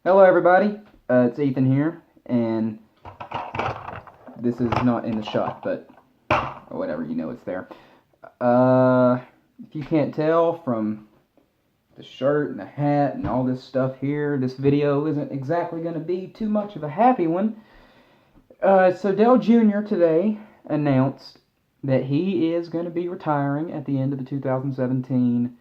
Hello, everybody. It's Ethan here, and this is not in the shot, but whatever, it's there. If you can't tell from the shirt and the hat and all this stuff here, this video isn't exactly going to be too much of a happy one. So Dale Jr. today announced that he is going to be retiring at the end of the 2017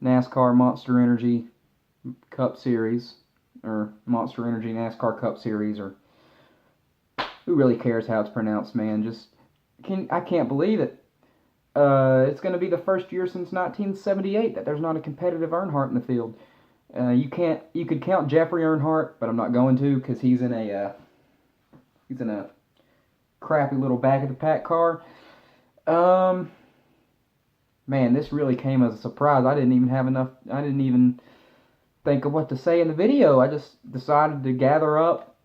NASCAR Monster Energy Cup Series, or Monster Energy NASCAR Cup Series, or who really cares how it's pronounced, man? I can't believe it. It's going to be the first year since 1978 that there's not a competitive Earnhardt in the field. You could count Jeffrey Earnhardt, but I'm not going to because he's in a crappy little back of the pack car. Um, Man, this really came as a surprise. I didn't even think of what to say in the video. I just decided to gather up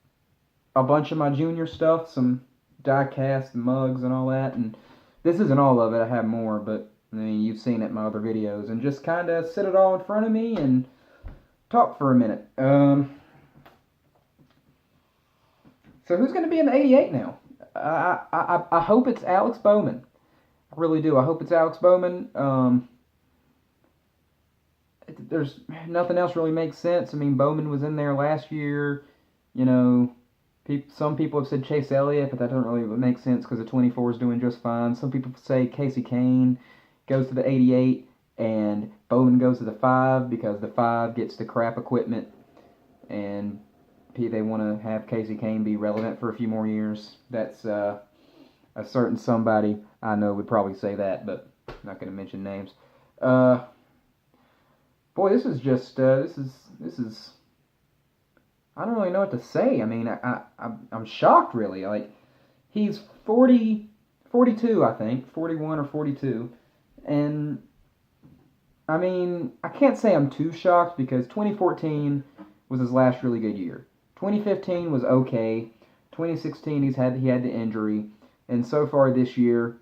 a bunch of my junior stuff, some die-cast mugs and all that, and this isn't all of it. I have more, but I mean, you've seen it in my other videos, and just kind of sit it all in front of me and talk for a minute. So who's going to be in the 88 now? I hope it's Alex Bowman. I really do. I hope it's Alex Bowman. There's nothing else really makes sense. I mean, Bowman was in there last year. You know, some people have said Chase Elliott, but that doesn't really make sense because the 24 is doing just fine. Some people say Casey Kane goes to the 88 and Bowman goes to the 5 because the 5 gets the crap equipment and they want to have Casey Kane be relevant for a few more years. That's a certain somebody I know would probably say that, but I'm not going to mention names. Boy, this is just this is I don't really know what to say. I mean, I'm shocked, really. Like, he's 42, I think, 41 or 42, and I mean, I can't say I'm too shocked because 2014 was his last really good year. 2015 was okay. 2016 he had the injury, and so far this year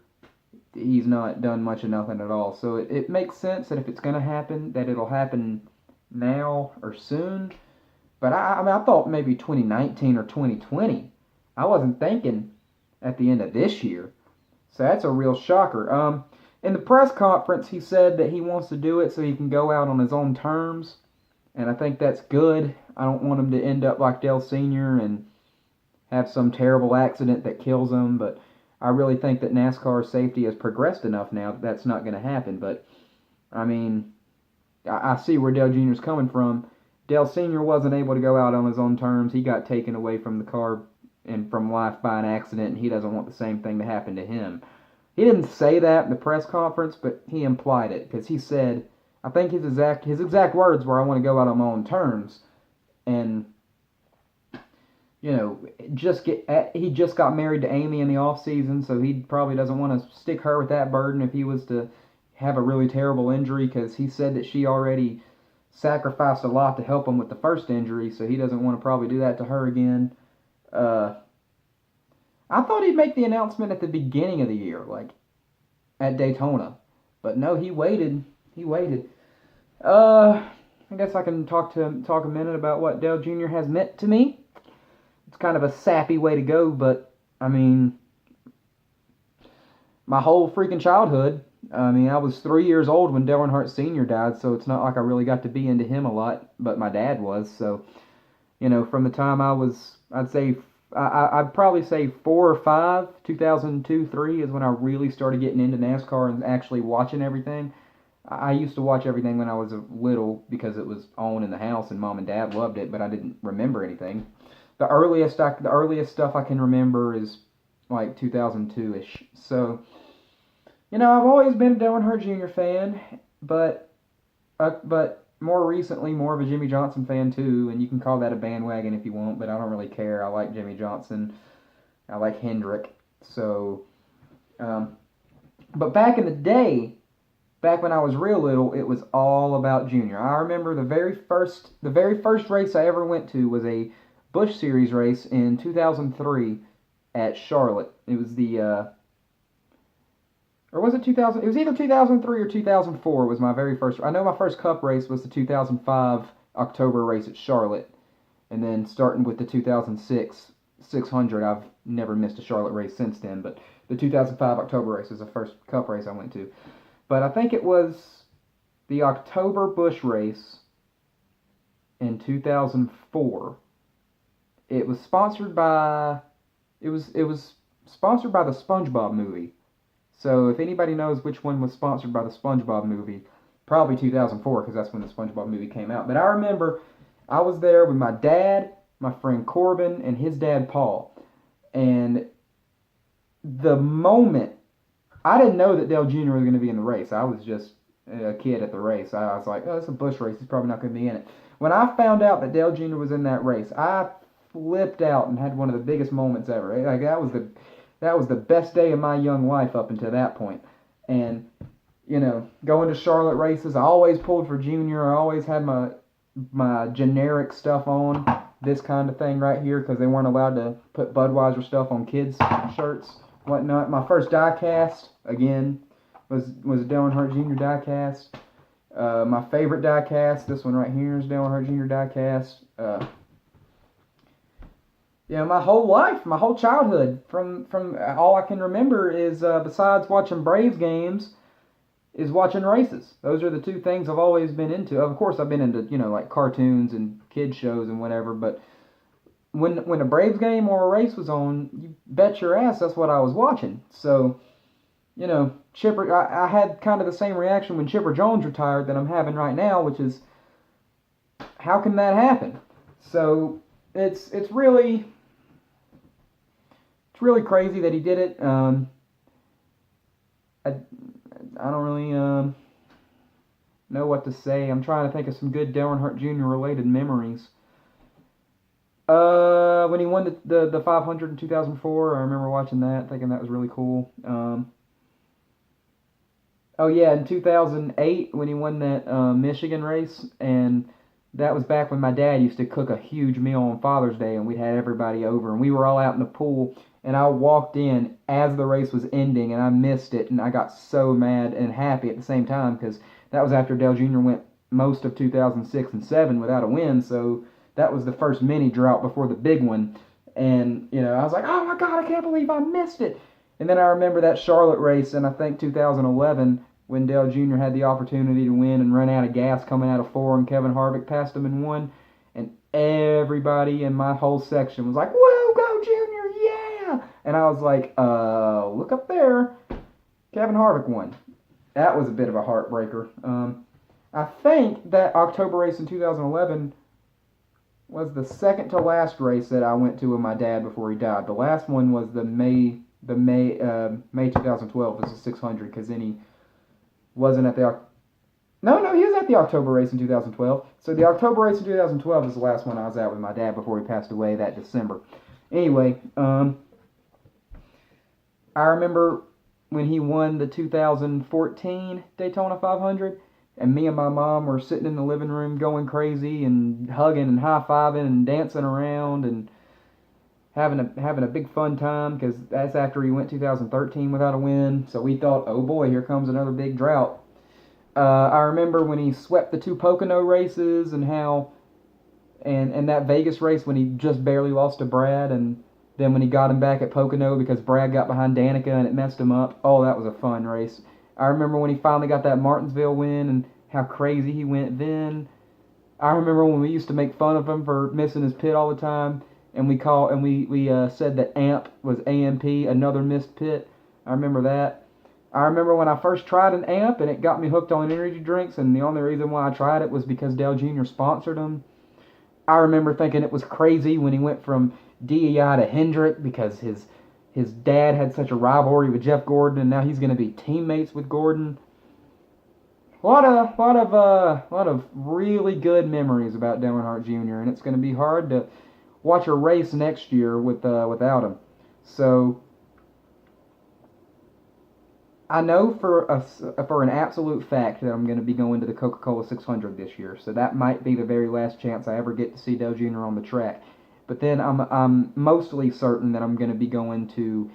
he's not done much of nothing at all. So it makes sense that if it's going to happen, that it'll happen now or soon. But I mean, I thought maybe 2019 or 2020. I wasn't thinking at the end of this year. So that's a real shocker. In the press conference, he said that he wants to do it so he can go out on his own terms. And I think that's good. I don't want him to end up like Dale Sr. and have some terrible accident that kills him. But I really think that NASCAR safety has progressed enough now that that's not going to happen. But, I mean, I see where Dale Jr. is coming from. Dale Sr. wasn't able to go out on his own terms. He got taken away from the car and from life by an accident, and he doesn't want the same thing to happen to him. He didn't say that in the press conference, but he implied it because he said, I think his exact words were, "I want to go out on my own terms," and he just got married to Amy in the off season, so he probably doesn't want to stick her with that burden if he was to have a really terrible injury because he said that she already sacrificed a lot to help him with the first injury, so he doesn't want to probably do that to her again. I thought he'd make the announcement at the beginning of the year, like at Daytona, but no, he waited. He waited. I guess I can talk a minute about what Dale Jr. has meant to me. It's kind of a sappy way to go, but I mean, my whole freaking childhood. I mean, I was 3 years old when Dale Earnhardt Sr. died, so it's not like I really got to be into him a lot, but my dad was. So, from the time I was, I'd probably say 4 or 5, 2002, 3 is when I really started getting into NASCAR and actually watching everything. I used to watch everything when I was little because it was on in the house and mom and dad loved it, but I didn't remember anything. The earliest stuff I can remember is like 2002-ish. So, I've always been a Dale Earnhardt Jr. fan, but more recently, more of a Jimmie Johnson fan too, and you can call that a bandwagon if you want, but I don't really care. I like Jimmie Johnson. I like Hendrick. So, but back in the day, back when I was real little, it was all about Junior. I remember the very first race I ever went to was a Busch Series race in 2003 at Charlotte. It was or was it 2000? It was either 2003 or 2004 was my very first. I know my first Cup race was the 2005 October race at Charlotte. And then starting with the 2006 600, I've never missed a Charlotte race since then. But the 2005 October race was the first Cup race I went to. But I think it was the October Busch race in 2004. It was sponsored by it was sponsored by the SpongeBob movie. So if anybody knows which one was sponsored by the SpongeBob movie, probably 2004 because that's when the SpongeBob movie came out. But I remember I was there with my dad, my friend Corbin, and his dad Paul. And the moment I didn't know that Dale Jr. was going to be in the race. I was just a kid at the race. I was like, oh, it's a Busch race. He's probably not going to be in it. When I found out that Dale Jr. was in that race, I flipped out and had one of the biggest moments ever. Like that was the best day of my young life up until that point. And going to Charlotte races, I always pulled for Junior. I always had my generic stuff on, this kind of thing right here, because they weren't allowed to put Budweiser stuff on kids' shirts, whatnot. My first diecast, again, was a Dale Earnhardt Jr. diecast. My favorite diecast, this one right here, is Dale Earnhardt Jr. diecast. My whole life, my whole childhood, from all I can remember is, besides watching Braves games, is watching races. Those are the two things I've always been into. Of course, I've been into, like cartoons and kid shows and whatever, but when a Braves game or a race was on, you bet your ass that's what I was watching. So, Chipper, I had kind of the same reaction when Chipper Jones retired that I'm having right now, which is, how can that happen? So, it's really crazy that he did it. I don't really know what to say. I'm trying to think of some good Dale Earnhardt Jr. related memories. When he won the 500 in 2004, I remember watching that, thinking that was really cool. Oh yeah, in 2008 when he won that Michigan race, and that was back when my dad used to cook a huge meal on Father's Day, and we'd had everybody over, and we were all out in the pool, and I walked in as the race was ending, and I missed it, and I got so mad and happy at the same time, because that was after Dale Jr. went most of 2006 and 7 without a win, so that was the first mini drought before the big one, and, I was like, oh my God, I can't believe I missed it. And then I remember that Charlotte race in, I think, 2011, when Dale Jr. had the opportunity to win and run out of gas coming out of 4, and Kevin Harvick passed him and won, and everybody in my whole section was like, whoa, go Jr., yeah! And I was like, look up there, Kevin Harvick won. That was a bit of a heartbreaker. I think that October race in 2011 was the second to last race that I went to with my dad before he died. The last one was May 2012 was the 600, because then he wasn't at the No, he was at the October race in 2012. So the October race in 2012 is the last one I was at with my dad before he passed away that December. Anyway, I remember when he won the 2014 Daytona 500, and me and my mom were sitting in the living room going crazy and hugging and high-fiving and dancing around and having a big fun time, because that's after he went 2013 without a win. So we thought, oh boy, here comes another big drought. I remember when he swept the 2 Pocono races, and how, and that Vegas race when he just barely lost to Brad, and then when he got him back at Pocono because Brad got behind Danica and it messed him up. Oh, that was a fun race. I remember when he finally got that Martinsville win and how crazy he went then. I remember when we used to make fun of him for missing his pit all the time, and we said that AMP was AMP, another missed pit. I remember that. I remember when I first tried an AMP and it got me hooked on energy drinks, and the only reason why I tried it was because Dale Jr. sponsored them. I remember thinking it was crazy when he went from DEI to Hendrick because his dad had such a rivalry with Jeff Gordon, and now he's going to be teammates with Gordon. A lot of really good memories about Dale Earnhardt Jr., and it's going to be hard to watch a race next year without him. So I know for an absolute fact that I'm going to be going to the Coca-Cola 600 this year. So that might be the very last chance I ever get to see Dale Jr. on the track. But then I'm mostly certain that I'm going to be going to.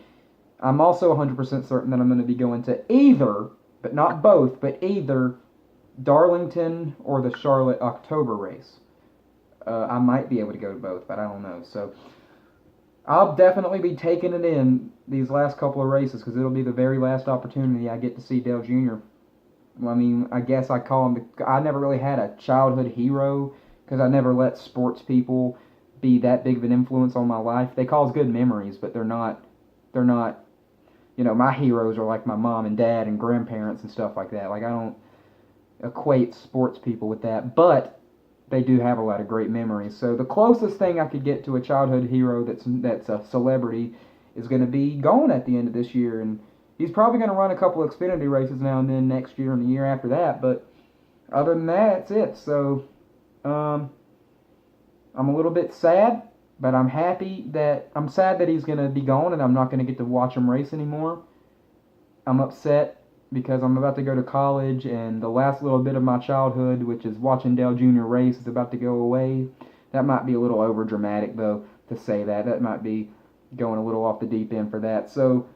I'm also 100% certain that I'm going to be going to either, but not both, but either Darlington or the Charlotte October race. I might be able to go to both, but I don't know. So I'll definitely be taking it in these last couple of races because it'll be the very last opportunity I get to see Dale Jr. Well, I mean, I guess I call him. I never really had a childhood hero because I never let sports people be that big of an influence on my life. They cause good memories, but they're not. They're not. My heroes are like my mom and dad and grandparents and stuff like that. Like I don't equate sports people with that, but they do have a lot of great memories. So the closest thing I could get to a childhood hero that's a celebrity is going to be gone at the end of this year, and he's probably going to run a couple of Xfinity races now and then next year and the year after that. But other than that, that's it. So um, I'm a little bit sad, but I'm sad that he's going to be gone and I'm not going to get to watch him race anymore. I'm upset because I'm about to go to college and the last little bit of my childhood, which is watching Dale Jr. race, is about to go away. That might be a little over dramatic though to say that. That might be going a little off the deep end for that. So,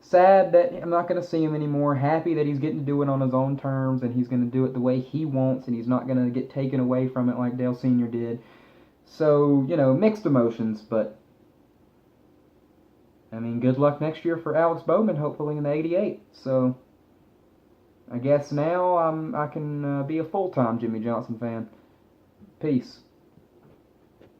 sad that I'm not going to see him anymore. Happy that he's getting to do it on his own terms and he's going to do it the way he wants and he's not going to get taken away from it like Dale Sr. did. So, mixed emotions, but I mean, good luck next year for Alex Bowman, hopefully in the 88. So, I guess now I can be a full-time Jimmy Johnson fan. Peace.